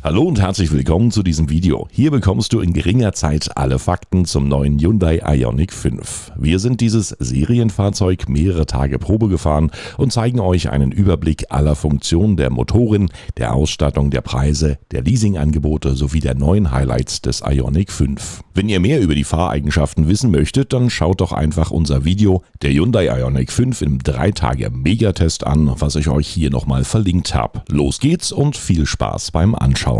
Hallo und herzlich willkommen zu diesem Video. Hier bekommst du in geringer Zeit alle Fakten zum neuen Hyundai Ioniq 5. Wir sind dieses Serienfahrzeug mehrere Tage Probe gefahren und zeigen euch einen Überblick aller Funktionen der Motoren, der Ausstattung, der Preise, der Leasingangebote sowie der neuen Highlights des Ioniq 5. Wenn ihr mehr über die Fahreigenschaften wissen möchtet, dann schaut doch einfach unser Video, der Hyundai Ioniq 5 im 3-Tage-Megatest an, was ich euch hier nochmal verlinkt habe. Los geht's und viel Spaß beim Anschauen.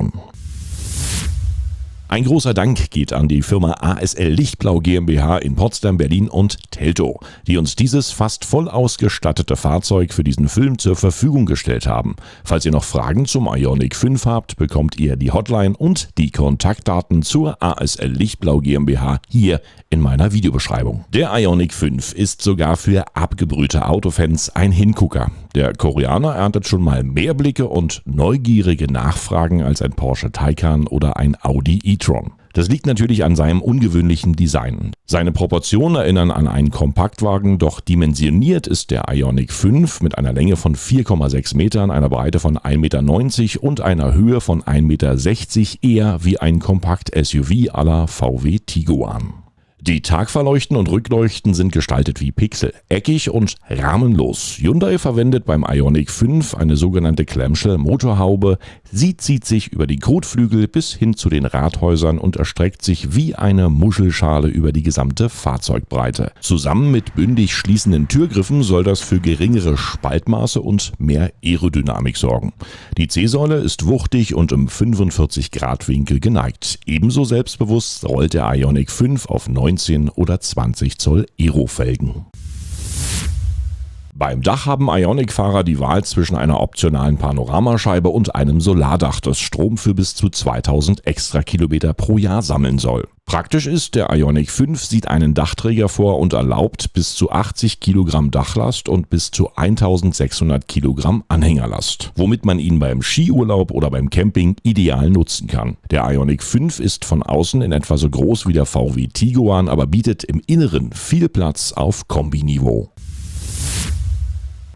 Ein großer Dank geht an die Firma ASL Lichtblau GmbH in Potsdam, Berlin und Teltow, die uns dieses fast voll ausgestattete Fahrzeug für diesen Film zur Verfügung gestellt haben. Falls ihr noch Fragen zum Ioniq 5 habt, bekommt ihr die Hotline und die Kontaktdaten zur ASL Lichtblau GmbH hier in meiner Videobeschreibung. Der Ioniq 5 ist sogar für abgebrühte Autofans ein Hingucker. Der Koreaner erntet schon mal mehr Blicke und neugierige Nachfragen als ein Porsche Taycan oder ein Audi e-tron. Das liegt natürlich an seinem ungewöhnlichen Design. Seine Proportionen erinnern an einen Kompaktwagen, doch dimensioniert ist der Ioniq 5 mit einer Länge von 4,6 Metern, einer Breite von 1,90 Meter und einer Höhe von 1,60 Meter eher wie ein Kompakt-SUV à la VW Tiguan. Die Tagfahrleuchten und Rückleuchten sind gestaltet wie Pixel, eckig und rahmenlos. Hyundai verwendet beim Ioniq 5 eine sogenannte Clamshell-Motorhaube. Sie zieht sich über die Kotflügel bis hin zu den Radhäusern und erstreckt sich wie eine Muschelschale über die gesamte Fahrzeugbreite. Zusammen mit bündig schließenden Türgriffen soll das für geringere Spaltmaße und mehr Aerodynamik sorgen. Die C-Säule ist wuchtig und im 45-Grad-Winkel geneigt. Ebenso selbstbewusst rollt der Ioniq 5 auf 19 oder 20 Zoll Aero-Felgen. Beim Dach haben Ioniq-Fahrer die Wahl zwischen einer optionalen Panoramascheibe und einem Solardach, das Strom für bis zu 2000 extra Kilometer pro Jahr sammeln soll. Praktisch ist, der Ioniq 5 sieht einen Dachträger vor und erlaubt bis zu 80 Kilogramm Dachlast und bis zu 1600 Kilogramm Anhängerlast, womit man ihn beim Skiurlaub oder beim Camping ideal nutzen kann. Der Ioniq 5 ist von außen in etwa so groß wie der VW Tiguan, aber bietet im Inneren viel Platz auf Kombiniveau.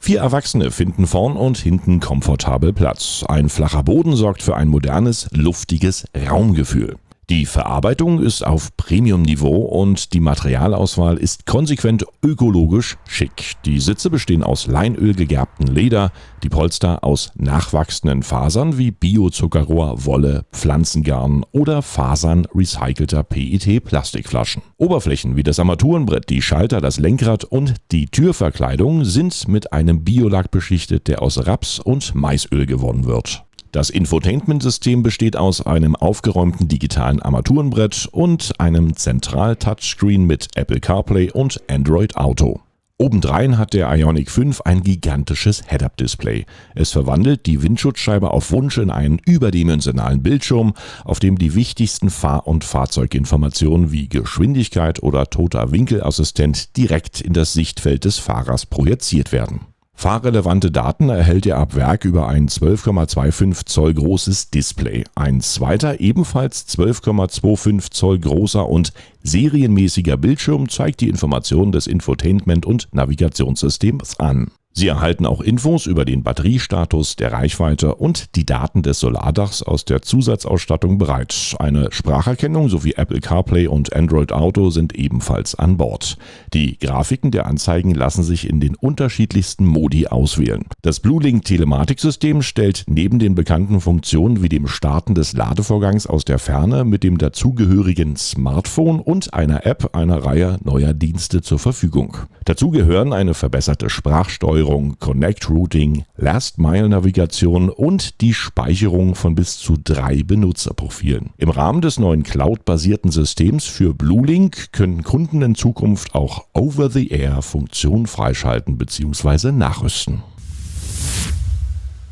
4 Erwachsene finden vorn und hinten komfortabel Platz. Ein flacher Boden sorgt für ein modernes, luftiges Raumgefühl. Die Verarbeitung ist auf Premium-Niveau und die Materialauswahl ist konsequent ökologisch schick. Die Sitze bestehen aus Leinöl gegerbtem Leder, die Polster aus nachwachsenden Fasern wie Biozuckerrohr, Wolle, Pflanzengarn oder Fasern recycelter PET-Plastikflaschen. Oberflächen wie das Armaturenbrett, die Schalter, das Lenkrad und die Türverkleidung sind mit einem Biolack beschichtet, der aus Raps- und Maisöl gewonnen wird. Das Infotainment-System besteht aus einem aufgeräumten digitalen Armaturenbrett und einem Zentral-Touchscreen mit Apple CarPlay und Android Auto. Obendrein hat der Ioniq 5 ein gigantisches Head-Up-Display. Es verwandelt die Windschutzscheibe auf Wunsch in einen überdimensionalen Bildschirm, auf dem die wichtigsten Fahr- und Fahrzeuginformationen wie Geschwindigkeit oder toter Winkelassistent direkt in das Sichtfeld des Fahrers projiziert werden. Fahrrelevante Daten erhält er ab Werk über ein 12,25 Zoll großes Display. Ein zweiter, ebenfalls 12,25 Zoll großer und serienmäßiger Bildschirm zeigt die Informationen des Infotainment- und Navigationssystems an. Sie erhalten auch Infos über den Batteriestatus, der Reichweite und die Daten des Solardachs aus der Zusatzausstattung bereit. Eine Spracherkennung sowie Apple CarPlay und Android Auto sind ebenfalls an Bord. Die Grafiken der Anzeigen lassen sich in den unterschiedlichsten Modi auswählen. Das BlueLink-Telematiksystem stellt neben den bekannten Funktionen wie dem Starten des Ladevorgangs aus der Ferne mit dem dazugehörigen Smartphone und einer App eine Reihe neuer Dienste zur Verfügung. Dazu gehören eine verbesserte Sprachsteuerung, Connect Routing, Last-Mile-Navigation und die Speicherung von bis zu 3 Benutzerprofilen. Im Rahmen des neuen Cloud-basierten Systems für BlueLink können Kunden in Zukunft auch Over-the-Air-Funktionen freischalten bzw. nachrüsten.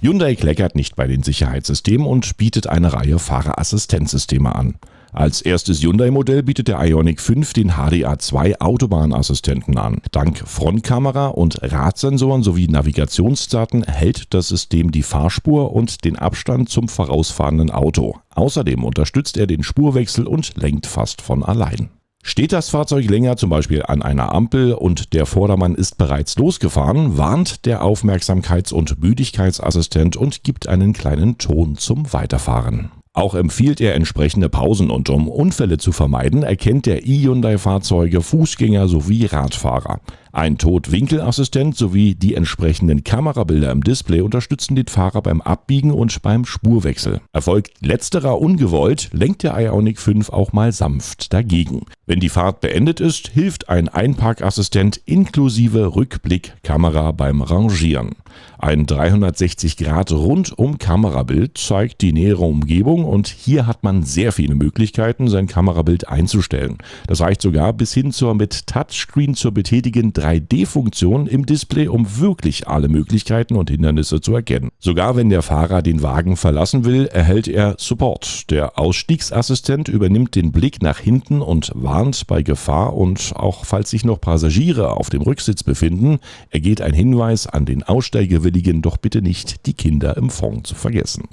Hyundai kleckert nicht bei den Sicherheitssystemen und bietet eine Reihe Fahrerassistenzsysteme an. Als erstes Hyundai-Modell bietet der Ioniq 5 den HDA2 Autobahnassistenten an. Dank Frontkamera und Radsensoren sowie Navigationsdaten hält das System die Fahrspur und den Abstand zum vorausfahrenden Auto. Außerdem unterstützt er den Spurwechsel und lenkt fast von allein. Steht das Fahrzeug länger, zum Beispiel an einer Ampel, und der Vordermann ist bereits losgefahren, warnt der Aufmerksamkeits- und Müdigkeitsassistent und gibt einen kleinen Ton zum Weiterfahren. Auch empfiehlt er entsprechende Pausen und um Unfälle zu vermeiden, erkennt der e-Hyundai-Fahrzeuge, Fußgänger sowie Radfahrer. Ein Totwinkelassistent sowie die entsprechenden Kamerabilder im Display unterstützen den Fahrer beim Abbiegen und beim Spurwechsel. Erfolgt letzterer ungewollt, lenkt der Ioniq 5 auch mal sanft dagegen. Wenn die Fahrt beendet ist, hilft ein Einparkassistent inklusive Rückblickkamera beim Rangieren. Ein 360-Grad-Rundum-Kamerabild zeigt die nähere Umgebung und hier hat man sehr viele Möglichkeiten, sein Kamerabild einzustellen. Das reicht sogar bis hin zur mit Touchscreen zu betätigen 3D-Funktion im Display, um wirklich alle Möglichkeiten und Hindernisse zu erkennen. Sogar wenn der Fahrer den Wagen verlassen will, erhält er Support. Der Ausstiegsassistent übernimmt den Blick nach hinten und warnt bei Gefahr, und auch falls sich noch Passagiere auf dem Rücksitz befinden, ergeht ein Hinweis an den Aussteigewilligen, doch bitte nicht die Kinder im Fond zu vergessen.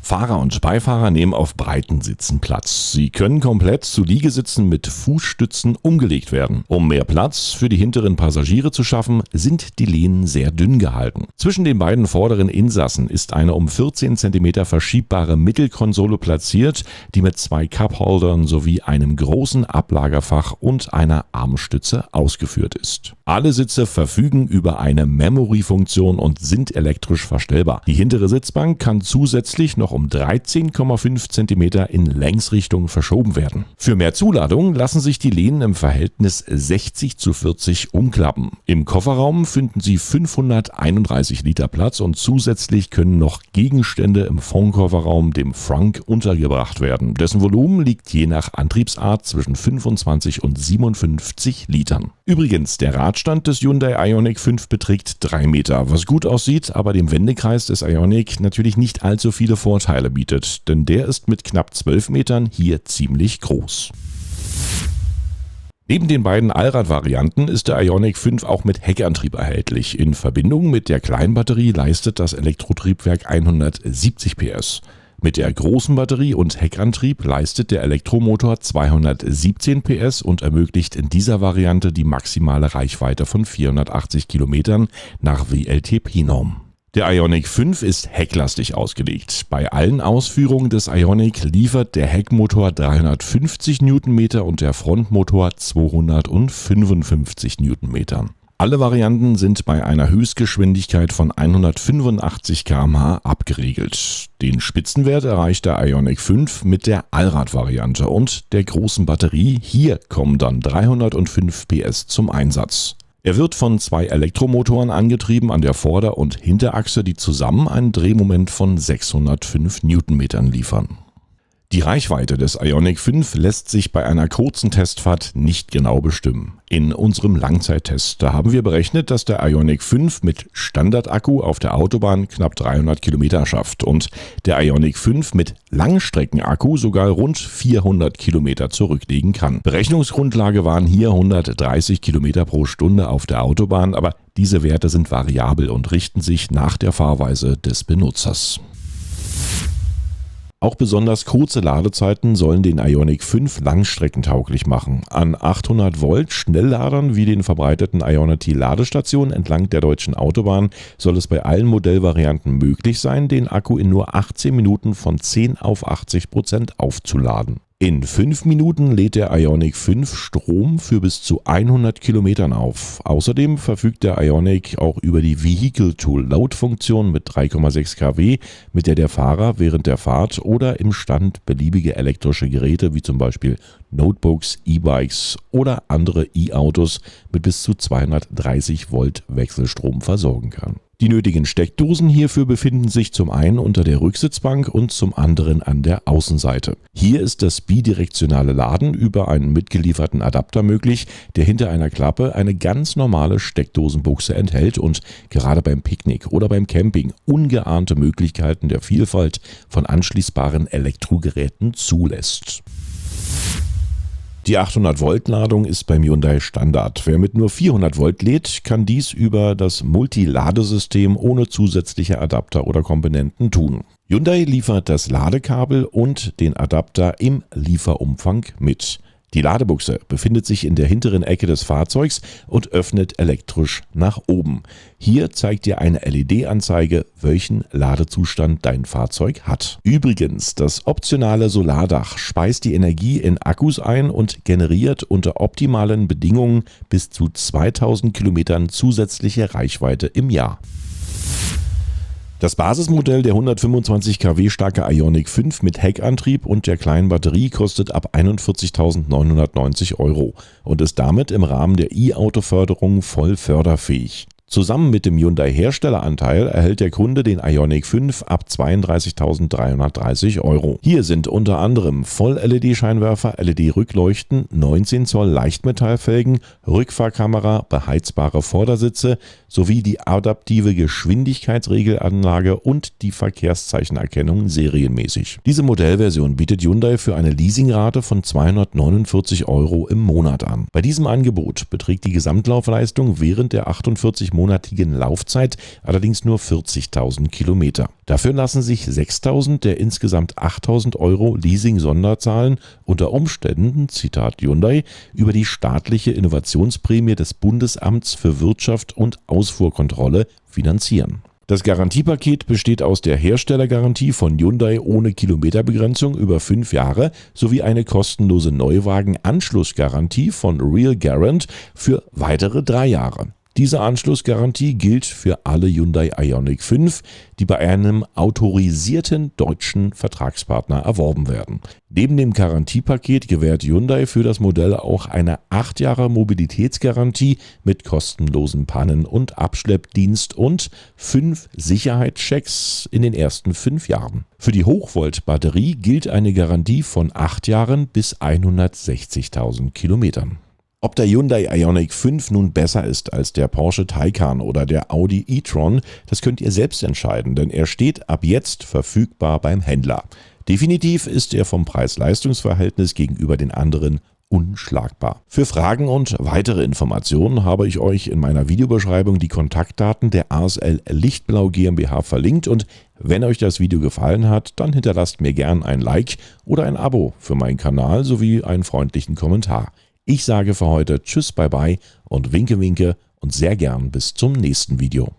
Fahrer und Beifahrer nehmen auf breiten Sitzen Platz. Sie können komplett zu Liegesitzen mit Fußstützen umgelegt werden. Um mehr Platz für die hinteren Passagiere zu schaffen, sind die Lehnen sehr dünn gehalten. Zwischen den beiden vorderen Insassen ist eine um 14 cm verschiebbare Mittelkonsole platziert, die mit 2 Cupholdern sowie einem großen Ablagerfach und einer Armstütze ausgeführt ist. Alle Sitze verfügen über eine Memory-Funktion und sind elektrisch verstellbar. Die hintere Sitzbank kann zusätzlich noch um 13,5 cm in Längsrichtung verschoben werden. Für mehr Zuladung lassen sich die Lehnen im Verhältnis 60:40 umklappen. Im Kofferraum finden Sie 531 Liter Platz und zusätzlich können noch Gegenstände im Frontkofferraum, dem Frunk, untergebracht werden. Dessen Volumen liegt je nach Antriebsart zwischen 25 und 57 Litern. Übrigens, der Radstand des Hyundai Ioniq 5 beträgt 3 Meter, was gut aussieht, aber dem Wendekreis des Ioniq natürlich nicht allzu viele Vorteile bietet, denn der ist mit knapp 12 Metern hier ziemlich groß. Neben den beiden Allrad-Varianten ist der Ioniq 5 auch mit Heckantrieb erhältlich. In Verbindung mit der Kleinbatterie leistet das Elektrotriebwerk 170 PS. Mit der großen Batterie und Heckantrieb leistet der Elektromotor 217 PS und ermöglicht in dieser Variante die maximale Reichweite von 480 Kilometern nach WLTP-Norm. Der Ioniq 5 ist hecklastig ausgelegt. Bei allen Ausführungen des Ioniq liefert der Heckmotor 350 Newtonmeter und der Frontmotor 255 Newtonmeter. Alle Varianten sind bei einer Höchstgeschwindigkeit von 185 km/h abgeregelt. Den Spitzenwert erreicht der Ioniq 5 mit der Allrad-Variante und der großen Batterie. Hier kommen dann 305 PS zum Einsatz. Er wird von 2 Elektromotoren angetrieben an der Vorder- und Hinterachse, die zusammen einen Drehmoment von 605 Newtonmetern liefern. Die Reichweite des Ioniq 5 lässt sich bei einer kurzen Testfahrt nicht genau bestimmen. In unserem Langzeittest, da haben wir berechnet, dass der Ioniq 5 mit Standardakku auf der Autobahn knapp 300 Kilometer schafft und der Ioniq 5 mit Langstreckenakku sogar rund 400 Kilometer zurücklegen kann. Berechnungsgrundlage waren hier 130 Kilometer pro Stunde auf der Autobahn, aber diese Werte sind variabel und richten sich nach der Fahrweise des Benutzers. Auch besonders kurze Ladezeiten sollen den Ioniq 5 langstreckentauglich machen. An 800 Volt Schnellladern wie den verbreiteten Ionity-Ladestationen entlang der deutschen Autobahn soll es bei allen Modellvarianten möglich sein, den Akku in nur 18 Minuten von 10 auf 80% aufzuladen. In 5 Minuten lädt der Ioniq 5 Strom für bis zu 100 Kilometern auf. Außerdem verfügt der Ioniq auch über die Vehicle-to-Load-Funktion mit 3,6 kW, mit der Fahrer während der Fahrt oder im Stand beliebige elektrische Geräte wie zum Beispiel Notebooks, E-Bikes oder andere E-Autos mit bis zu 230 Volt Wechselstrom versorgen kann. Die nötigen Steckdosen hierfür befinden sich zum einen unter der Rücksitzbank und zum anderen an der Außenseite. Hier ist das bidirektionale Laden über einen mitgelieferten Adapter möglich, der hinter einer Klappe eine ganz normale Steckdosenbuchse enthält und gerade beim Picknick oder beim Camping ungeahnte Möglichkeiten der Vielfalt von anschließbaren Elektrogeräten zulässt. Die 800-Volt-Ladung ist beim Hyundai Standard. Wer mit nur 400 Volt lädt, kann dies über das Multi-Ladesystem ohne zusätzliche Adapter oder Komponenten tun. Hyundai liefert das Ladekabel und den Adapter im Lieferumfang mit. Die Ladebuchse befindet sich in der hinteren Ecke des Fahrzeugs und öffnet elektrisch nach oben. Hier zeigt dir eine LED-Anzeige, welchen Ladezustand dein Fahrzeug hat. Übrigens, das optionale Solardach speist die Energie in Akkus ein und generiert unter optimalen Bedingungen bis zu 2000 Kilometern zusätzliche Reichweite im Jahr. Das Basismodell der 125 kW starke Ioniq 5 mit Heckantrieb und der kleinen Batterie kostet ab 41.990 € und ist damit im Rahmen der E-Auto-Förderung voll förderfähig. Zusammen mit dem Hyundai-Herstelleranteil erhält der Kunde den Ioniq 5 ab 32.330 €. Hier sind unter anderem Voll-LED-Scheinwerfer, LED-Rückleuchten, 19 Zoll Leichtmetallfelgen, Rückfahrkamera, beheizbare Vordersitze sowie die adaptive Geschwindigkeitsregelanlage und die Verkehrszeichenerkennung serienmäßig. Diese Modellversion bietet Hyundai für eine Leasingrate von 249 € im Monat an. Bei diesem Angebot beträgt die Gesamtlaufleistung während der 48-monatigen Laufzeit allerdings nur 40.000 Kilometer. Dafür lassen sich 6.000 der insgesamt 8.000 € Leasing-Sonderzahlen unter Umständen, Zitat Hyundai, über die staatliche Innovationsprämie des Bundesamts für Wirtschaft und Ausfuhrkontrolle finanzieren. Das Garantiepaket besteht aus der Herstellergarantie von Hyundai ohne Kilometerbegrenzung über 5 Jahre sowie eine kostenlose Neuwagen-Anschlussgarantie von Real Garant für weitere 3 Jahre. Diese Anschlussgarantie gilt für alle Hyundai Ioniq 5, die bei einem autorisierten deutschen Vertragspartner erworben werden. Neben dem Garantiepaket gewährt Hyundai für das Modell auch eine 8 Jahre Mobilitätsgarantie mit kostenlosen Pannen- und Abschleppdienst und 5 Sicherheitschecks in den ersten 5 Jahren. Für die Hochvolt-Batterie gilt eine Garantie von 8 Jahren bis 160.000 Kilometern. Ob der Hyundai Ioniq 5 nun besser ist als der Porsche Taycan oder der Audi e-tron, das könnt ihr selbst entscheiden, denn er steht ab jetzt verfügbar beim Händler. Definitiv ist er vom Preis-Leistungs-Verhältnis gegenüber den anderen unschlagbar. Für Fragen und weitere Informationen habe ich euch in meiner Videobeschreibung die Kontaktdaten der ASL Lichtblau GmbH verlinkt und wenn euch das Video gefallen hat, dann hinterlasst mir gern ein Like oder ein Abo für meinen Kanal sowie einen freundlichen Kommentar. Ich sage für heute Tschüss, bye bye und winke winke und sehr gern bis zum nächsten Video.